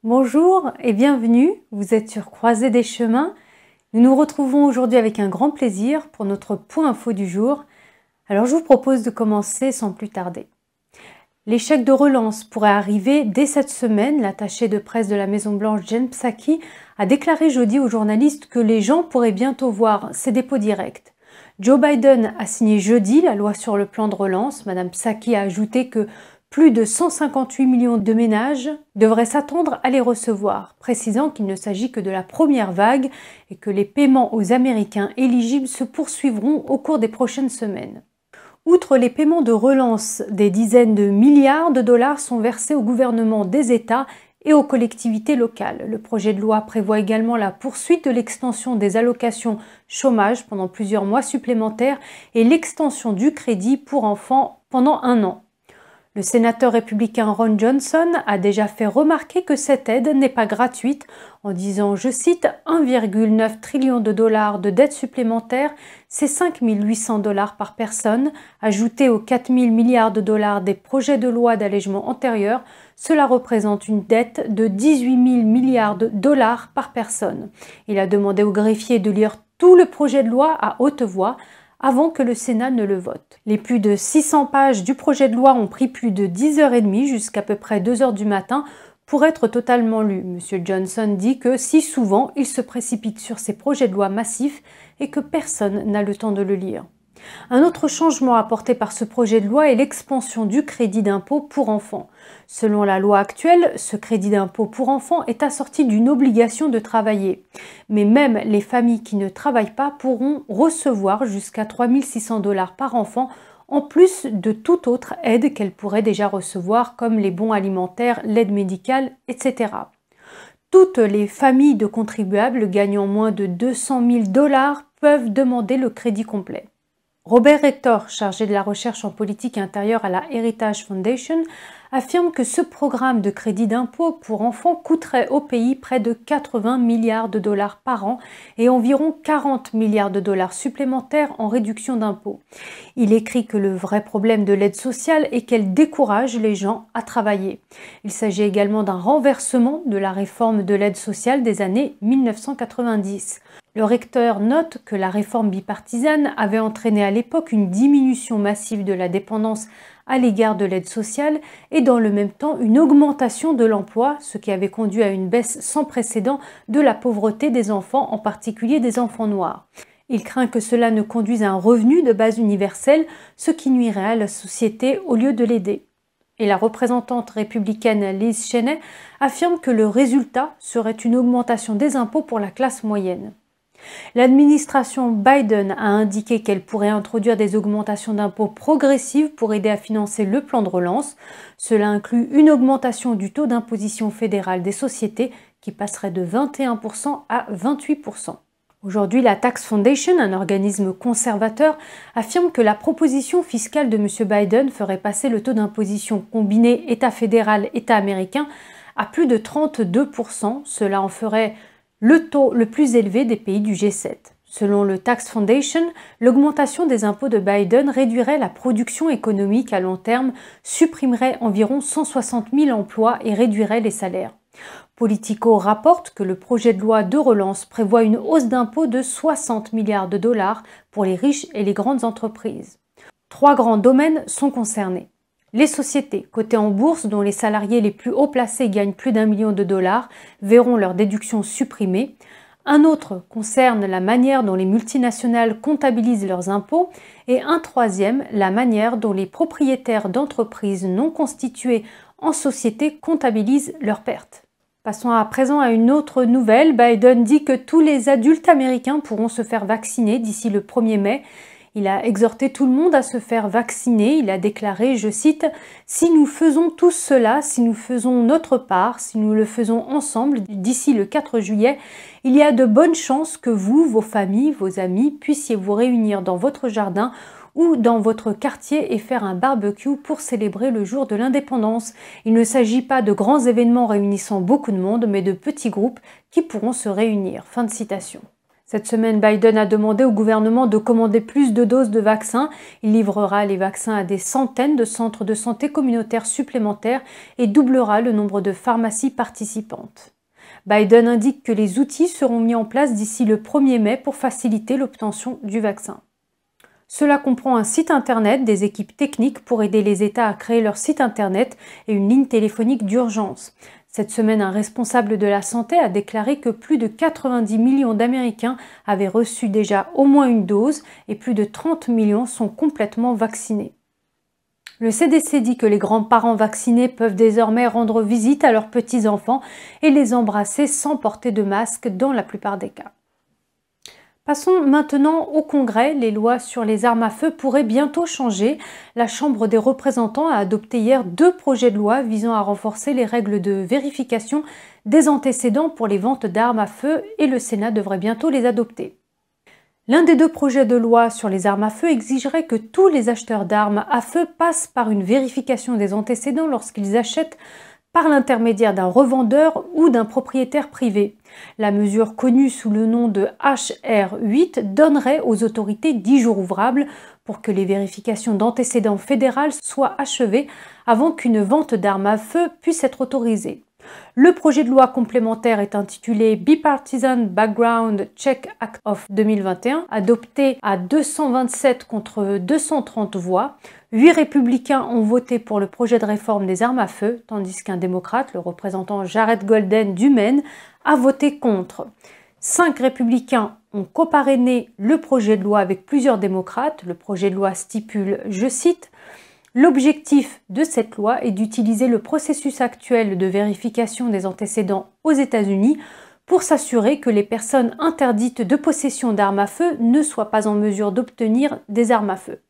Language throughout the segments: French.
Bonjour et bienvenue, vous êtes sur Croisée des chemins. Nous nous retrouvons aujourd'hui avec un grand plaisir pour notre point info du jour. Alors je vous propose de commencer sans plus tarder. Les chèques de relance pourraient arriver dès cette semaine. L'attaché de presse de la Maison-Blanche, Jen Psaki, a déclaré jeudi aux journalistes que les gens pourraient bientôt voir ces dépôts directs. Joe Biden a signé jeudi la loi sur le plan de relance. Madame Psaki a ajouté que plus de 158 millions de ménages devraient s'attendre à les recevoir, précisant qu'il ne s'agit que de la première vague et que les paiements aux Américains éligibles se poursuivront au cours des prochaines semaines. Outre les paiements de relance, des dizaines de milliards de dollars sont versés au gouvernement des États et aux collectivités locales. Le projet de loi prévoit également la poursuite de l'extension des allocations chômage pendant plusieurs mois supplémentaires et l'extension du crédit pour enfants pendant 1 an. Le sénateur républicain Ron Johnson a déjà fait remarquer que cette aide n'est pas gratuite en disant, je cite, 1,9 trillion de dollars de dettes supplémentaires, c'est 5 800 dollars par personne, ajouté aux 4 000 milliards de dollars des projets de loi d'allègement antérieurs, cela représente une dette de 18 000 milliards de dollars par personne. Il a demandé aux greffiers de lire tout le projet de loi à haute voix, avant que le Sénat ne le vote. Les plus de 600 pages du projet de loi ont pris plus de 10h30 jusqu'à peu près 2h du matin pour être totalement lus. M. Johnson dit que si souvent il se précipite sur ces projets de loi massifs et que personne n'a le temps de le lire. Un autre changement apporté par ce projet de loi est l'expansion du crédit d'impôt pour enfants. Selon la loi actuelle, ce crédit d'impôt pour enfants est assorti d'une obligation de travailler. Mais même les familles qui ne travaillent pas pourront recevoir jusqu'à 3 600 dollars par enfant, en plus de toute autre aide qu'elles pourraient déjà recevoir, comme les bons alimentaires, l'aide médicale, etc. Toutes les familles de contribuables gagnant moins de 200 000 dollars peuvent demander le crédit complet. Robert Rector, chargé de la recherche en politique intérieure à la Heritage Foundation, affirme que ce programme de crédit d'impôt pour enfants coûterait au pays près de 80 milliards de dollars par an et environ 40 milliards de dollars supplémentaires en réduction d'impôts. Il écrit que le vrai problème de l'aide sociale est qu'elle décourage les gens à travailler. Il s'agit également d'un renversement de la réforme de l'aide sociale des années 1990. Le recteur note que la réforme bipartisane avait entraîné à l'époque une diminution massive de la dépendance à l'égard de l'aide sociale et dans le même temps une augmentation de l'emploi, ce qui avait conduit à une baisse sans précédent de la pauvreté des enfants, en particulier des enfants noirs. Il craint que cela ne conduise à un revenu de base universel, ce qui nuirait à la société au lieu de l'aider. Et la représentante républicaine Liz Cheney affirme que le résultat serait une augmentation des impôts pour la classe moyenne. L'administration Biden a indiqué qu'elle pourrait introduire des augmentations d'impôts progressives pour aider à financer le plan de relance. Cela inclut une augmentation du taux d'imposition fédérale des sociétés qui passerait de 21% à 28%. Aujourd'hui, la Tax Foundation, un organisme conservateur, affirme que la proposition fiscale de M. Biden ferait passer le taux d'imposition combiné État fédéral, État américain à plus de 32%. Cela en ferait le taux le plus élevé des pays du G7. Selon le Tax Foundation, l'augmentation des impôts de Biden réduirait la production économique à long terme, supprimerait environ 160 000 emplois et réduirait les salaires. Politico rapporte que le projet de loi de relance prévoit une hausse d'impôts de 60 milliards de dollars pour les riches et les grandes entreprises. 3 grands domaines sont concernés. Les sociétés cotées en bourse dont les salariés les plus haut placés gagnent plus d'1 million de dollars verront leur déduction supprimée. Un autre concerne la manière dont les multinationales comptabilisent leurs impôts et un troisième, la manière dont les propriétaires d'entreprises non constituées en société comptabilisent leurs pertes. Passons à présent à une autre nouvelle. Biden dit que tous les adultes américains pourront se faire vacciner d'ici le 1er mai. Il a exhorté tout le monde à se faire vacciner. Il a déclaré, je cite, « Si nous faisons tous cela, si nous faisons notre part, si nous le faisons ensemble d'ici le 4 juillet, il y a de bonnes chances que vous, vos familles, vos amis puissiez vous réunir dans votre jardin ou dans votre quartier et faire un barbecue pour célébrer le jour de l'indépendance. Il ne s'agit pas de grands événements réunissant beaucoup de monde, mais de petits groupes qui pourront se réunir. » Fin de citation. Cette semaine, Biden a demandé au gouvernement de commander plus de doses de vaccins. Il livrera les vaccins à des centaines de centres de santé communautaires supplémentaires et doublera le nombre de pharmacies participantes. Biden indique que les outils seront mis en place d'ici le 1er mai pour faciliter l'obtention du vaccin. Cela comprend un site internet, des équipes techniques pour aider les États à créer leur site internet et une ligne téléphonique d'urgence. Cette semaine, un responsable de la santé a déclaré que plus de 90 millions d'Américains avaient reçu déjà au moins une dose et plus de 30 millions sont complètement vaccinés. Le CDC dit que les grands-parents vaccinés peuvent désormais rendre visite à leurs petits-enfants et les embrasser sans porter de masque dans la plupart des cas. Passons maintenant au Congrès. Les lois sur les armes à feu pourraient bientôt changer. La Chambre des représentants a adopté hier 2 projets de loi visant à renforcer les règles de vérification des antécédents pour les ventes d'armes à feu et le Sénat devrait bientôt les adopter. L'un des 2 projets de loi sur les armes à feu exigerait que tous les acheteurs d'armes à feu passent par une vérification des antécédents lorsqu'ils achètent par l'intermédiaire d'un revendeur ou d'un propriétaire privé. La mesure connue sous le nom de HR8 donnerait aux autorités 10 jours ouvrables pour que les vérifications d'antécédents fédérales soient achevées avant qu'une vente d'armes à feu puisse être autorisée. Le projet de loi complémentaire est intitulé Bipartisan Background Check Act of 2021, adopté à 227 contre 230 voix. 8 républicains ont voté pour le projet de réforme des armes à feu, tandis qu'un démocrate, le représentant Jared Golden du Maine, a voté contre. 5 républicains ont coparrainé le projet de loi avec plusieurs démocrates. Le projet de loi stipule, je cite, « L'objectif de cette loi est d'utiliser le processus actuel de vérification des antécédents aux États-Unis pour s'assurer que les personnes interdites de possession d'armes à feu ne soient pas en mesure d'obtenir des armes à feu. »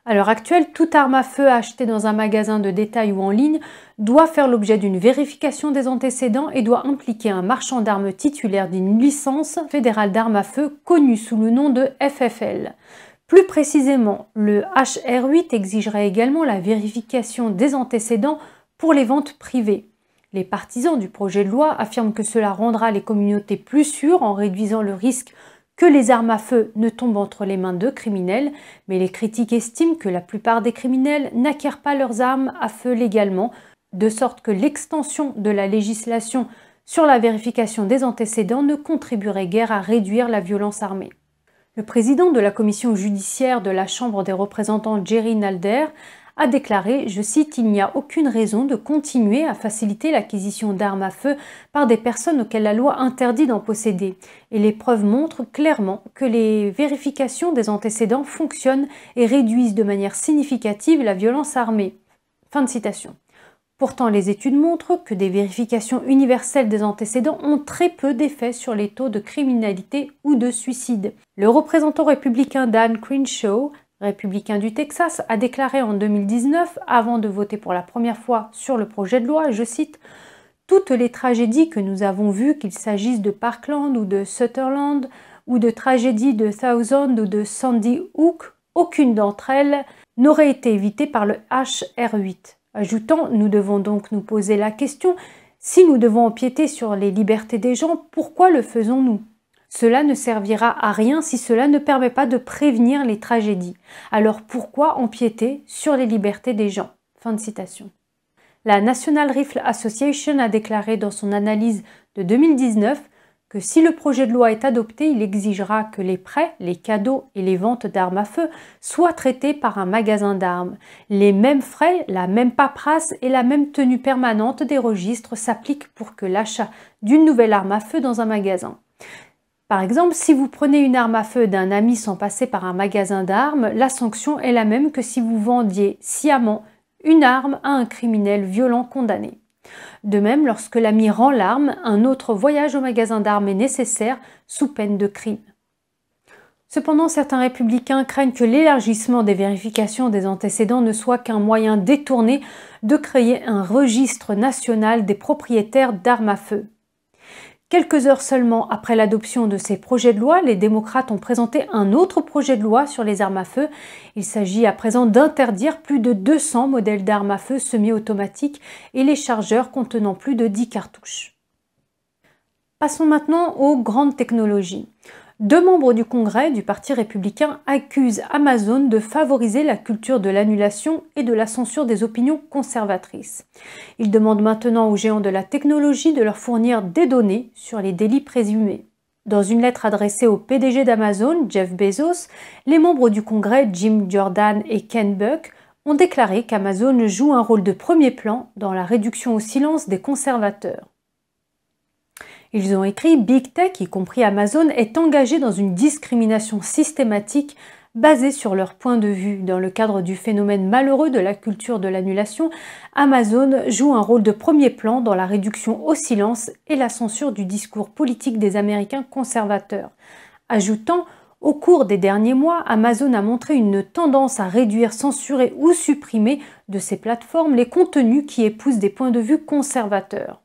À l'heure actuelle, toute arme à feu achetée dans un magasin de détail ou en ligne doit faire l'objet d'une vérification des antécédents et doit impliquer un marchand d'armes titulaire d'une licence fédérale d'armes à feu connue sous le nom de FFL. Plus précisément, le HR8 exigerait également la vérification des antécédents pour les ventes privées. Les partisans du projet de loi affirment que cela rendra les communautés plus sûres en réduisant le risque que les armes à feu ne tombent entre les mains de criminels, mais les critiques estiment que la plupart des criminels n'acquièrent pas leurs armes à feu légalement, de sorte que l'extension de la législation sur la vérification des antécédents ne contribuerait guère à réduire la violence armée. Le président de la commission judiciaire de la Chambre des représentants, Jerry Nadler, a déclaré, je cite, « Il n'y a aucune raison de continuer à faciliter l'acquisition d'armes à feu par des personnes auxquelles la loi interdit d'en posséder. Et les preuves montrent clairement que les vérifications des antécédents fonctionnent et réduisent de manière significative la violence armée. » Fin de citation. Pourtant, les études montrent que des vérifications universelles des antécédents ont très peu d'effet sur les taux de criminalité ou de suicide. Le représentant républicain Dan Crenshaw, républicain du Texas, a déclaré en 2019, avant de voter pour la première fois sur le projet de loi, je cite, « Toutes les tragédies que nous avons vues, qu'il s'agisse de Parkland ou de Sutherland, ou de tragédies de Thousand ou de Sandy Hook, aucune d'entre elles n'aurait été évitée par le HR8. » Ajoutant, nous devons donc nous poser la question, si nous devons empiéter sur les libertés des gens, pourquoi le faisons-nous ? Cela ne servira à rien si cela ne permet pas de prévenir les tragédies. Alors pourquoi empiéter sur les libertés des gens ? Fin de citation. La National Rifle Association a déclaré dans son analyse de 2019 que si le projet de loi est adopté, il exigera que les prêts, les cadeaux et les ventes d'armes à feu soient traités par un magasin d'armes. Les mêmes frais, la même paperasse et la même tenue permanente des registres s'appliquent pour que l'achat d'une nouvelle arme à feu dans un magasin. Par exemple, si vous prenez une arme à feu d'un ami sans passer par un magasin d'armes, la sanction est la même que si vous vendiez sciemment une arme à un criminel violent condamné. De même, lorsque l'ami rend l'arme, un autre voyage au magasin d'armes est nécessaire sous peine de crime. Cependant, certains républicains craignent que l'élargissement des vérifications des antécédents ne soit qu'un moyen détourné de créer un registre national des propriétaires d'armes à feu. Quelques heures seulement après l'adoption de ces projets de loi, les démocrates ont présenté un autre projet de loi sur les armes à feu. Il s'agit à présent d'interdire plus de 200 modèles d'armes à feu semi-automatiques et les chargeurs contenant plus de 10 cartouches. Passons maintenant aux grandes technologies. 2 membres du Congrès du Parti républicain accusent Amazon de favoriser la culture de l'annulation et de la censure des opinions conservatrices. Ils demandent maintenant aux géants de la technologie de leur fournir des données sur les délits présumés. Dans une lettre adressée au PDG d'Amazon, Jeff Bezos, les membres du Congrès Jim Jordan et Ken Buck ont déclaré qu'Amazon joue un rôle de premier plan dans la réduction au silence des conservateurs. Ils ont écrit « Big Tech, y compris Amazon, est engagé dans une discrimination systématique basée sur leur point de vue. Dans le cadre du phénomène malheureux de la culture de l'annulation, Amazon joue un rôle de premier plan dans la réduction au silence et la censure du discours politique des Américains conservateurs. » Ajoutant « Au cours des derniers mois, Amazon a montré une tendance à réduire, censurer ou supprimer de ses plateformes les contenus qui épousent des points de vue conservateurs. »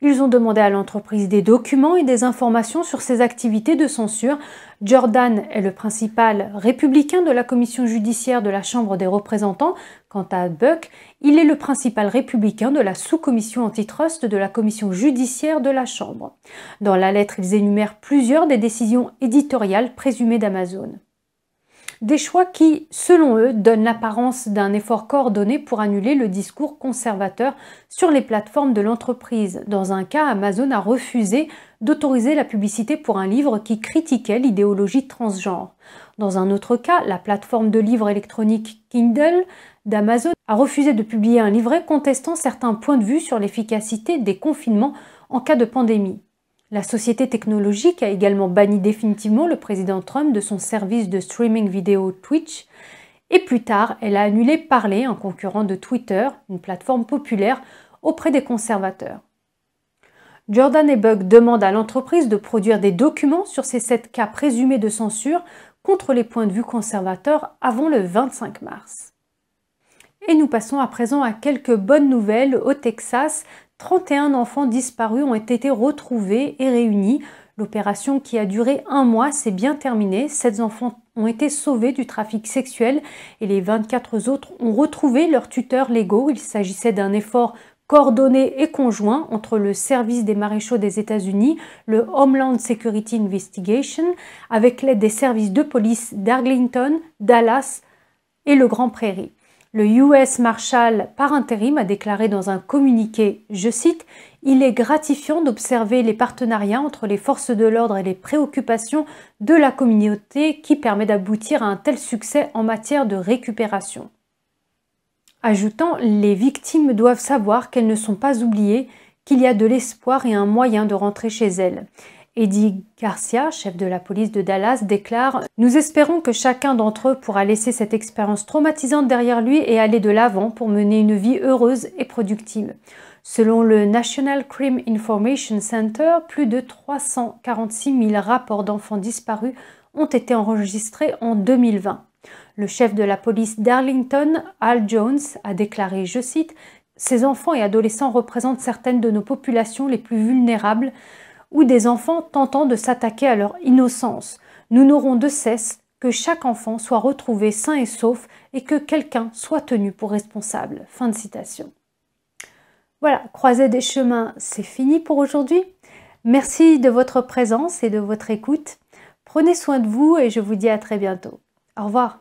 Ils ont demandé à l'entreprise des documents et des informations sur ses activités de censure. Jordan est le principal républicain de la commission judiciaire de la Chambre des représentants. Quant à Buck, il est le principal républicain de la sous-commission antitrust de la commission judiciaire de la Chambre. Dans la lettre, ils énumèrent plusieurs des décisions éditoriales présumées d'Amazon. Des choix qui, selon eux, donnent l'apparence d'un effort coordonné pour annuler le discours conservateur sur les plateformes de l'entreprise. Dans un cas, Amazon a refusé d'autoriser la publicité pour un livre qui critiquait l'idéologie transgenre. Dans un autre cas, la plateforme de livres électroniques Kindle d'Amazon a refusé de publier un livret contestant certains points de vue sur l'efficacité des confinements en cas de pandémie. La société technologique a également banni définitivement le président Trump de son service de streaming vidéo Twitch et plus tard, elle a annulé Parler, un concurrent de Twitter, une plateforme populaire auprès des conservateurs. Jordan et Buck demandent à l'entreprise de produire des documents sur ces 7 cas présumés de censure contre les points de vue conservateurs avant le 25 mars. Et nous passons à présent à quelques bonnes nouvelles. Au Texas, 31 enfants disparus ont été retrouvés et réunis. L'opération qui a duré 1 mois s'est bien terminée. 7 enfants ont été sauvés du trafic sexuel et les 24 autres ont retrouvé leurs tuteurs légaux. Il s'agissait d'un effort coordonné et conjoint entre le service des maréchaux des États-Unis, le Homeland Security Investigation, avec l'aide des services de police d'Arlington, Dallas et le Grand Prairie. Le US Marshal par intérim a déclaré dans un communiqué, je cite, « Il est gratifiant d'observer les partenariats entre les forces de l'ordre et les préoccupations de la communauté qui permet d'aboutir à un tel succès en matière de récupération. » Ajoutant, les victimes doivent savoir qu'elles ne sont pas oubliées, qu'il y a de l'espoir et un moyen de rentrer chez elles. Eddie Garcia, chef de la police de Dallas, déclare « Nous espérons que chacun d'entre eux pourra laisser cette expérience traumatisante derrière lui et aller de l'avant pour mener une vie heureuse et productive. » Selon le National Crime Information Center, plus de 346 000 rapports d'enfants disparus ont été enregistrés en 2020. Le chef de la police d'Arlington, Al Jones, a déclaré, je cite, « Ces enfants et adolescents représentent certaines de nos populations les plus vulnérables ou des enfants tentant de s'attaquer à leur innocence. Nous n'aurons de cesse que chaque enfant soit retrouvé sain et sauf et que quelqu'un soit tenu pour responsable. » Fin de citation. Voilà, Croisée des chemins, c'est fini pour aujourd'hui. Merci de votre présence et de votre écoute. Prenez soin de vous et je vous dis à très bientôt. Au revoir.